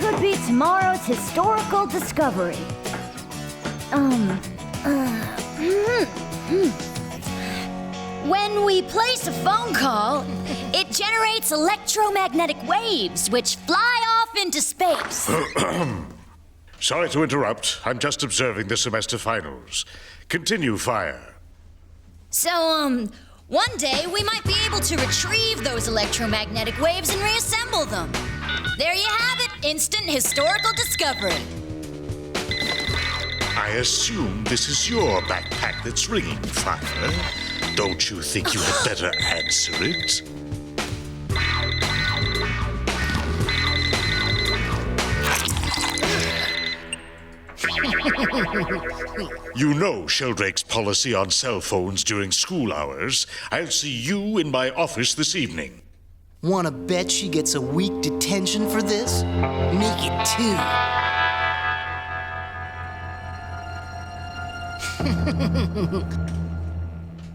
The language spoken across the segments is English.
could be tomorrow's historical discovery? When we place a phone call, it generates electromagnetic waves which fly off into space. Sorry to interrupt. I'm just observing the semester finals. Continue, Fire. So, one day we might be able to retrieve those electromagnetic waves and reassemble them. There you have it, instant historical discovery. I assume this is your backpack that's ringing, Fire. Don't you think you had better answer it? You know Sheldrake's policy on cell phones during school hours. I'll see you in my office this evening. Wanna bet she gets a week detention for this? Make it 2.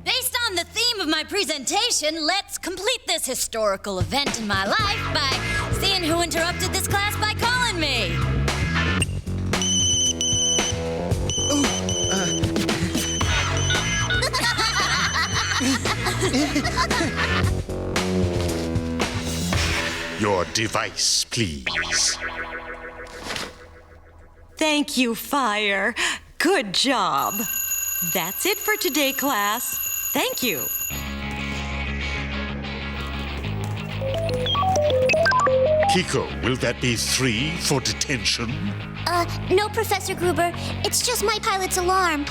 Based on the theme of my presentation, let's complete this historical event in my life by seeing who interrupted this class by calling me. Your device, please. Thank you, Fire. Good job. That's it for today, class. Thank you. Kikko, will that be 3 for detention? No, Professor Gruber. It's just my pilot's alarm.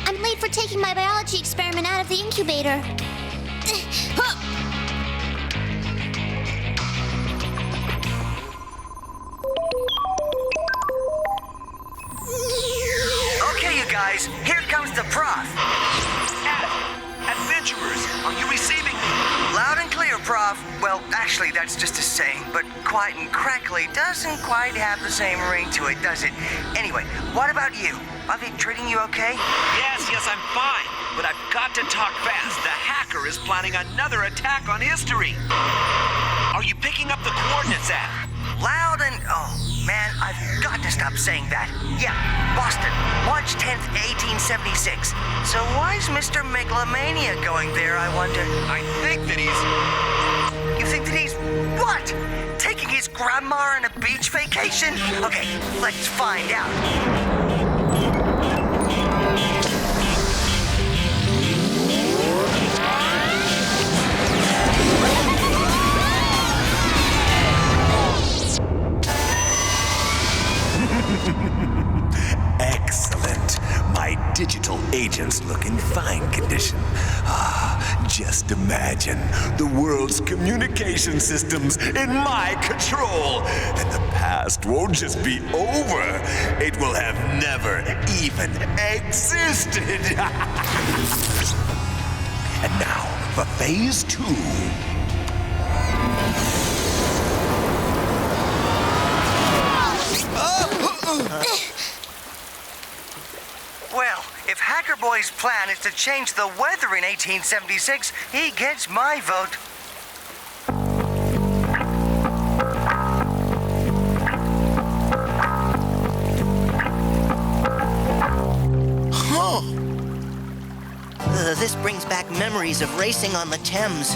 I'm late for taking my biology experiment out of the incubator. Okay, you guys, here comes the prof. Adventurers, are you receiving me? Loud and clear, Prof. Well, actually, that's just a saying, but quiet and crackly doesn't quite have the same ring to it, does it? Anyway, what about you? Are they treating you okay? Yes, I'm fine. But I've got to talk fast. The hacker is planning another attack on history. Are you picking up the coordinates, Ad? Loud and... Oh, man, I've got to stop saying that. Yeah, Boston, March 10th, 1876. So why's Mr. Megalomania going there, I wonder? I think that he's... You think that he's... what? Taking his grandma on a beach vacation? Okay, let's find out. Excellent. My digital agents look in fine condition. Just imagine the world's communication systems in my control. And the past won't just be over. It will have never even existed. And now for phase 2. Well, if Hacker Boy's plan is to change the weather in 1876, he gets my vote. This brings back memories of racing on the Thames.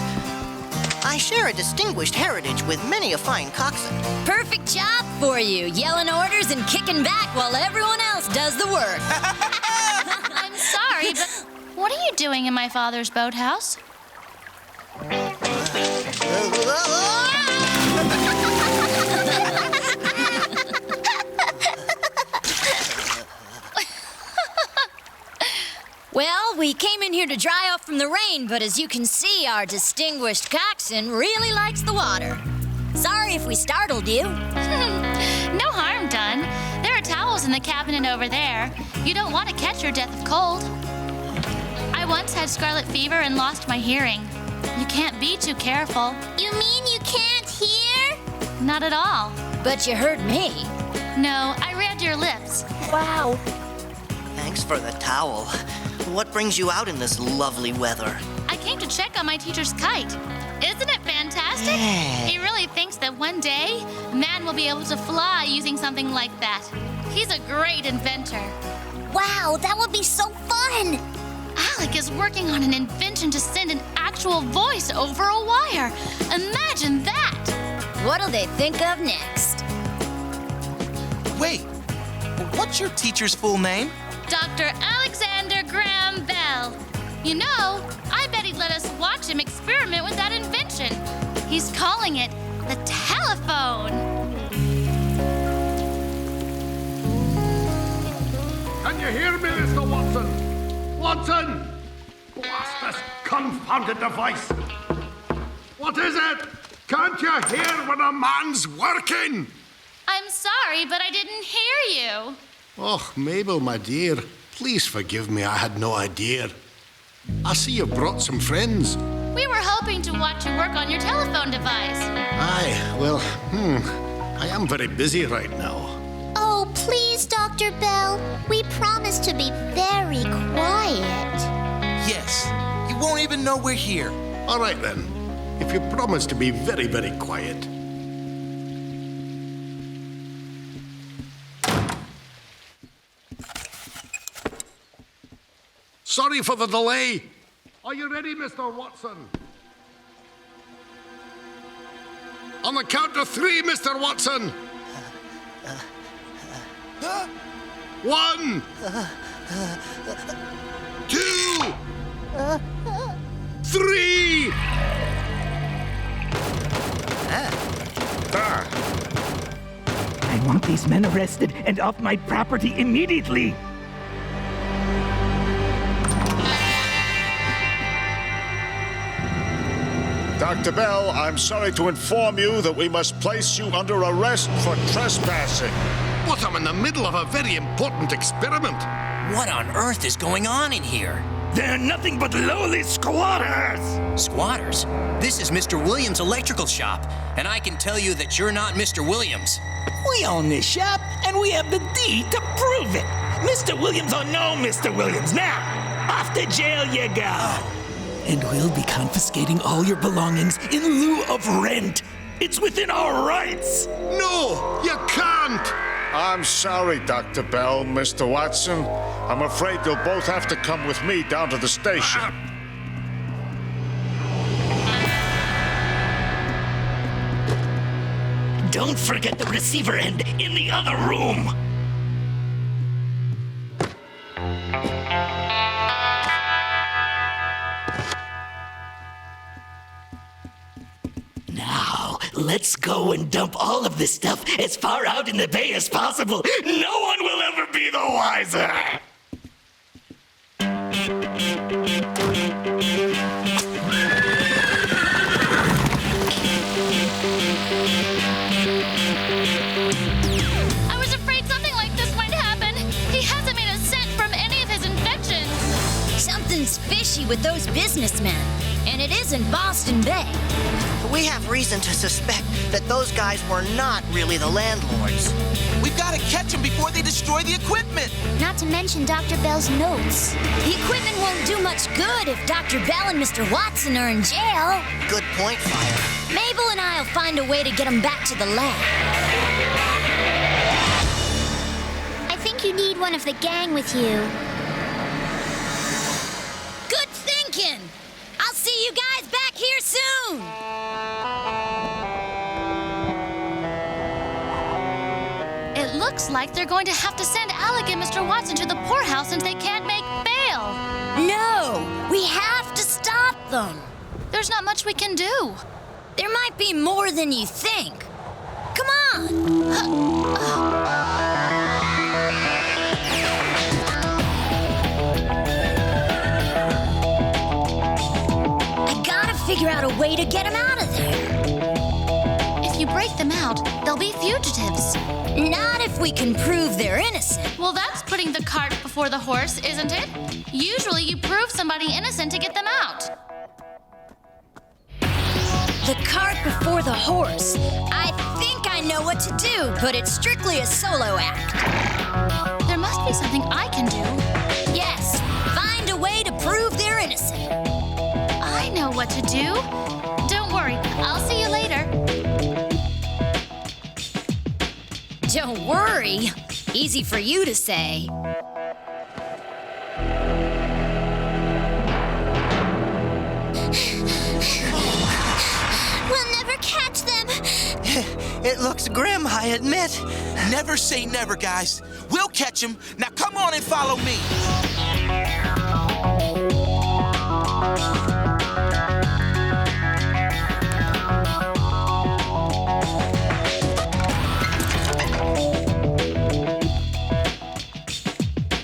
I share a distinguished heritage with many a fine coxswain. Perfect job for you, yelling orders and kicking back while everyone else does the work. I'm sorry, but what are you doing in my father's boathouse? Well, we came in here to dry off from the rain, but as you can see, our distinguished coxswain really likes the water. Sorry if we startled you. No harm done. There are towels in the cabinet over there. You don't want to catch your death of cold. I once had scarlet fever and lost my hearing. You can't be too careful. You mean you can't hear? Not at all. But you heard me. No, I read your lips. Wow. Thanks for the towel. What brings you out in this lovely weather? I came to check on my teacher's kite. Isn't it fantastic? enthusiastic? He really thinks that one day, man will be able to fly using something like that. He's a great inventor. Wow, that would be so fun! Alec is working on an invention to send an actual voice over a wire. Imagine that! What'll they think of next? Wait, what's your teacher's full name? Dr. Alexander Graham Bell. You know, I bet he'd let us watch him experiment with that invention. He's calling it the telephone. Can you hear me, Mr. Watson? Watson! Blast this confounded device! What is it? Can't you hear when a man's working? I'm sorry, but I didn't hear you. Oh, Mabel, my dear, please forgive me. I had no idea. I see you brought some friends. We were hoping to watch you work on your telephone device. Aye, well, I am very busy right now. Oh, please, Dr. Bell. We promise to be very quiet. Yes, you won't even know we're here. All right, then. If you promise to be very, very quiet. Sorry for the delay. Are you ready, Mr. Watson? On the count of 3, Mr. Watson. 1, 2, 3. I want these men arrested and off my property immediately. Dr. Bell, I'm sorry to inform you that we must place you under arrest for trespassing. But I'm in the middle of a very important experiment. What on earth is going on in here? They're nothing but lowly squatters! Squatters? This is Mr. Williams' electrical shop, and I can tell you that you're not Mr. Williams. We own this shop, and we have the deed to prove it. Mr. Williams or no Mr. Williams. Now, off to jail you go. And we'll be confiscating all your belongings in lieu of rent. It's within our rights. No, you can't. I'm sorry, Dr. Bell, Mr. Watson. I'm afraid you'll both have to come with me down to the station. Don't forget the receiver end in the other room. Now, let's go and dump all of this stuff as far out in the bay as possible. No one will ever be the wiser. I was afraid something like this might happen. He hasn't made a cent from any of his inventions. Something's fishy with those businessmen, and it isn't Boston Bay. We have reason to suspect that those guys were not really the landlords. We've got to catch them before they destroy the equipment. Not to mention Dr. Bell's notes. The equipment won't do much good if Dr. Bell and Mr. Watson are in jail. Good point, Fire. Mabel and I'll find a way to get them back to the lab. I think you need one of the gang with you. Good thinking! I'll see you guys back here soon! It looks like they're going to have to send Alec and Mr. Watson to the poorhouse since they can't make bail. No! We have to stop them! There's not much we can do. There might be more than you think. Come on! I gotta figure out a way to get them out of there. If you break them out, they'll be fugitives. Not if we can prove they're innocent. Well, that's putting the cart before the horse, isn't it? Usually you prove somebody innocent to get them out. The cart before the horse. I think I know what to do, but it's strictly a solo act. There must be something I can do. Yes, find a way to prove they're innocent. I know what to do. Don't worry, I'll see you later. Don't worry. Easy for you to say. We'll never catch them. It looks grim, I admit. Never say never, guys. We'll catch him. Now come on and follow me.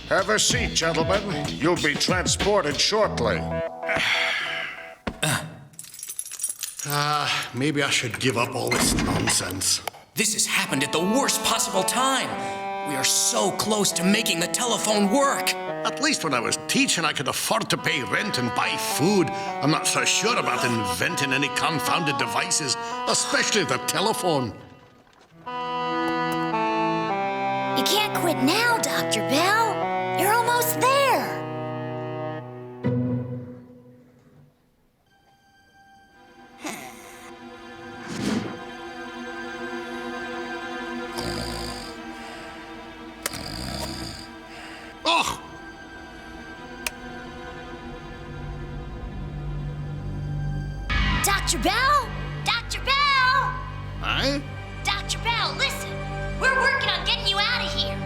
Have a seat, gentlemen. You'll be transported shortly. Maybe I should give up all this nonsense. This has happened at the worst possible time. We are so close to making the telephone work. At least when I was teaching, I could afford to pay rent and buy food. I'm not so sure about inventing any confounded devices, especially the telephone. You can't quit now, Dr. Bell. You're almost there. Oh! Dr. Bell? Dr. Bell? Huh? Dr. Bell, listen. We're working on getting you out of here.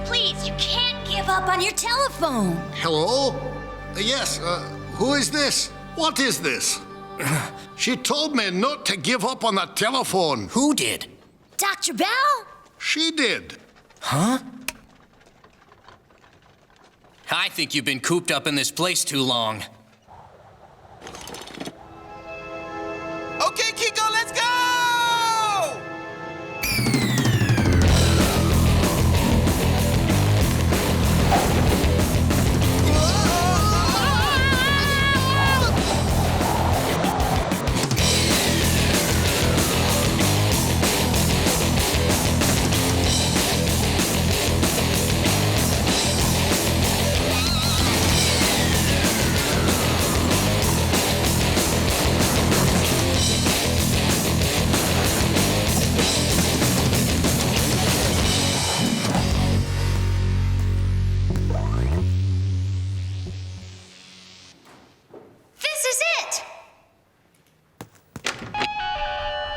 Please, you can't give up on your telephone. Hello? Yes, who is this? What is this? She told me not to give up on the telephone. Who did? Dr. Bell? She did. Huh? I think you've been cooped up in this place too long. Okay, Kikko, let's go!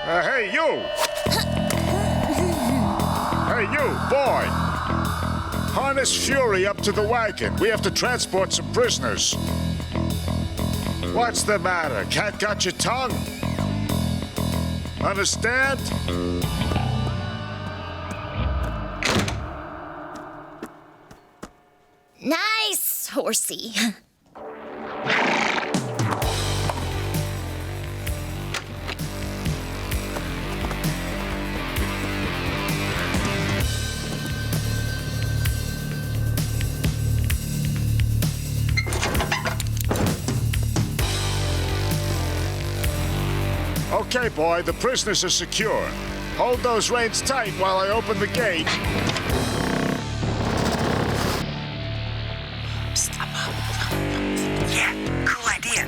Hey, you! Hey, you, boy! Harness Fury up to the wagon. We have to transport some prisoners. What's the matter? Cat got your tongue? Understand? Nice, horsey. Okay, boy, the prisoners are secure. Hold those reins tight while I open the gate. Yeah, cool idea.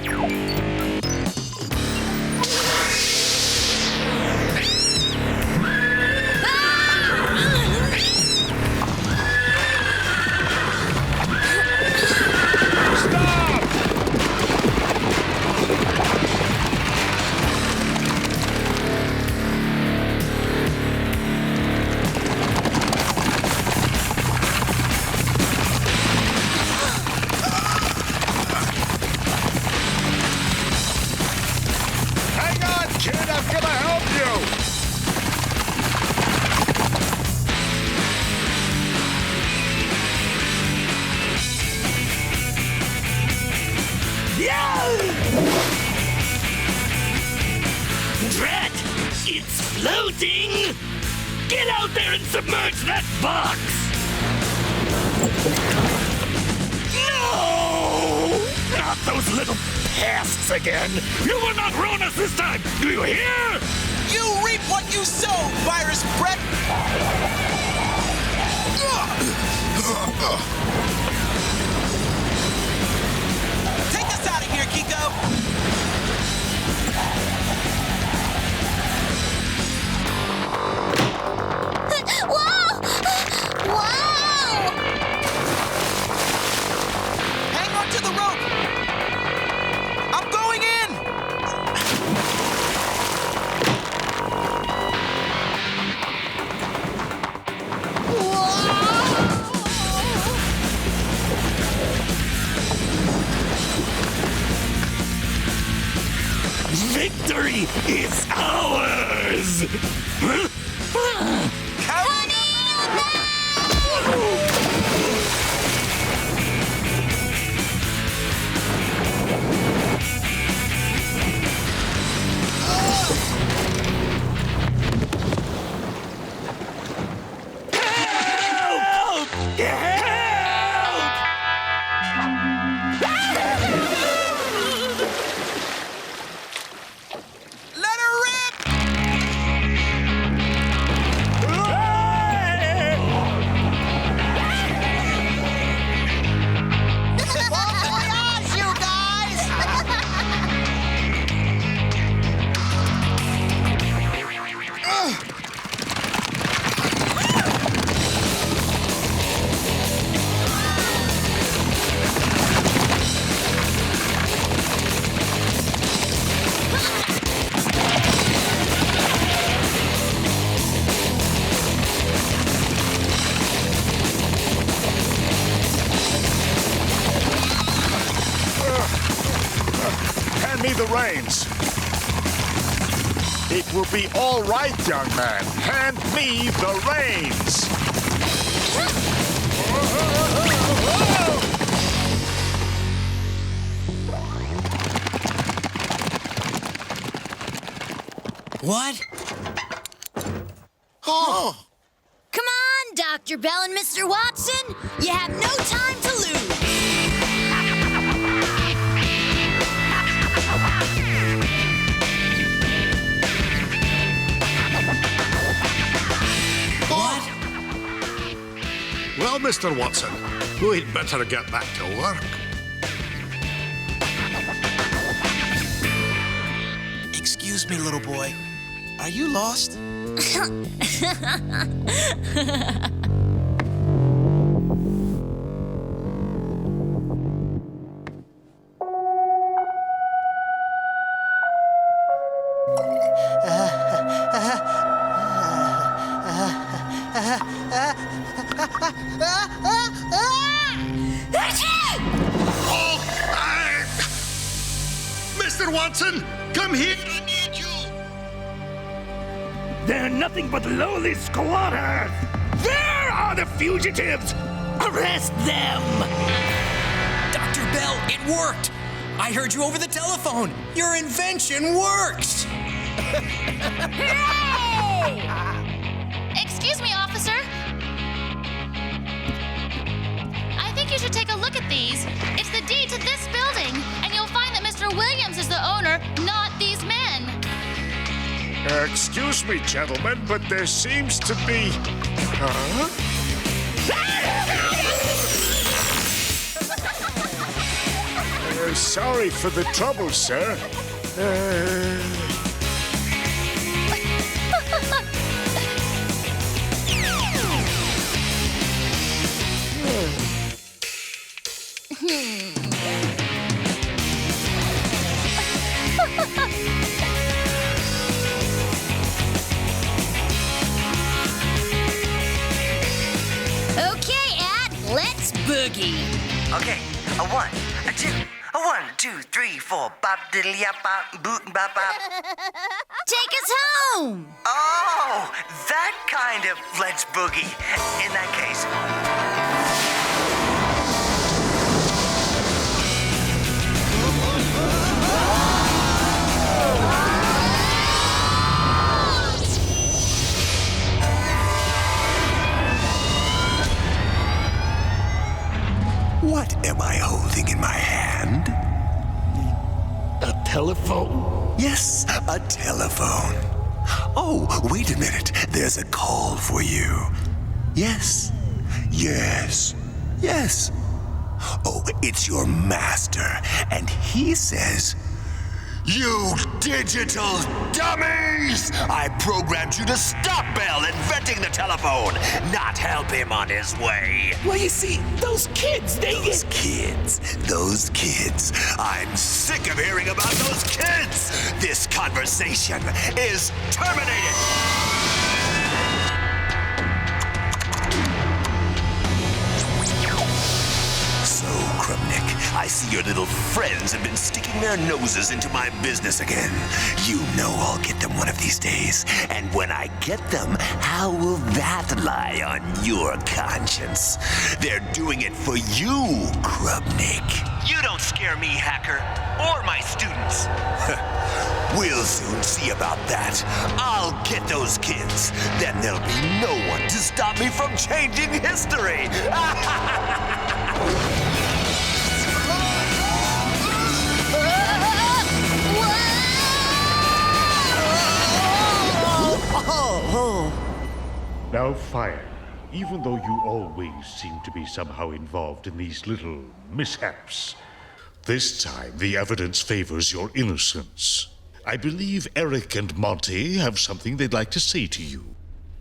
Drat! It's floating! Get out there and submerge that box! No! Not those little pests again! You will not ruin us this time! Do you hear? You reap what you sow, virus breath! Take us out of here, Kikko! Whoa! is ours! The reins. It will be all right, young man. Hand me the reins. What? Oh. Come on, Dr. Bell and Mr. Watson. You have no time to lose. Well, Mr. Watson, we'd better get back to work. Excuse me, little boy. Are you lost? Mr. Watson, come here. I need you. They're nothing but lowly squatters! There are the fugitives! Arrest them! Dr. Bell, it worked! I heard you over the telephone! Your invention works! Hey! Excuse me, officer. I think you should take a look at these. It's the deed to this building, and you'll find that Mr. Williams is the owner, not these men. Excuse me, gentlemen, but there seems to be... Huh? Sorry for the trouble, sir. Okay, Ad, let's boogie. Okay, a 1, a 2, a 1, 2, 3, 4, bop diddly yap bop boot bop bop. Take us home. Oh, that kind of let's boogie. In that case. What am I holding in my hand? A telephone? Yes, a telephone. Oh, wait a minute. There's a call for you. Yes, yes, yes. Oh, it's your master, and he says, "You digital dummies! I programmed you to stop Bell inventing the telephone, not help him on his way." Well, you see, those kids, Those kids. I'm sick of hearing about those kids! This conversation is terminated! So, Krupnik, I see your little friends have been sticking their noses into my business again. You know I'll get them one of these days. And when I get them, how will that lie on your conscience? They're doing it for you, Grubnik. You don't scare me, hacker, or my students. We'll soon see about that. I'll get those kids. Then there'll be no one to stop me from changing history. Now, Fire, even though you always seem to be somehow involved in these little mishaps, this time the evidence favors your innocence. I believe Eric and Monty have something they'd like to say to you.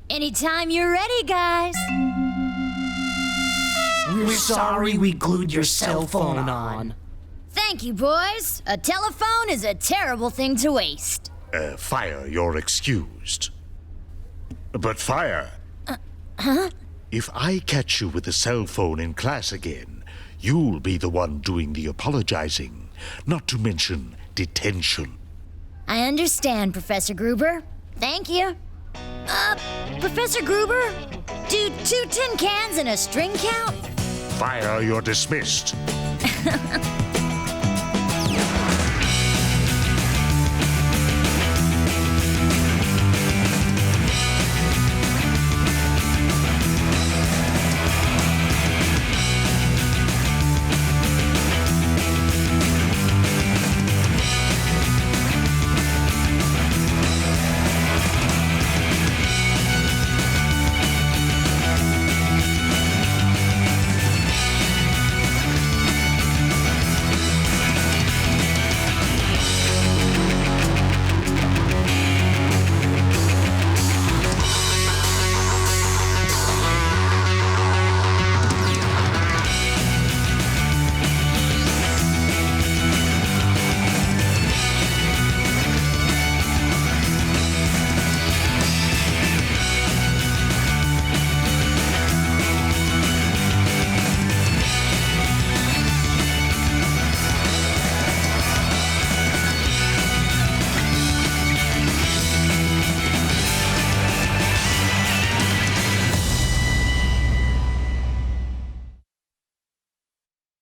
Anytime you're ready, guys. We're sorry we glued your cell phone on. Thank you, boys. A telephone is a terrible thing to waste. Fire, you're excused. But Fire... Huh? If I catch you with a cell phone in class again, you'll be the one doing the apologizing, not to mention detention. I understand, Professor Gruber. Thank you. Professor Gruber, do 2 tin cans and a string count? Fire, you're dismissed.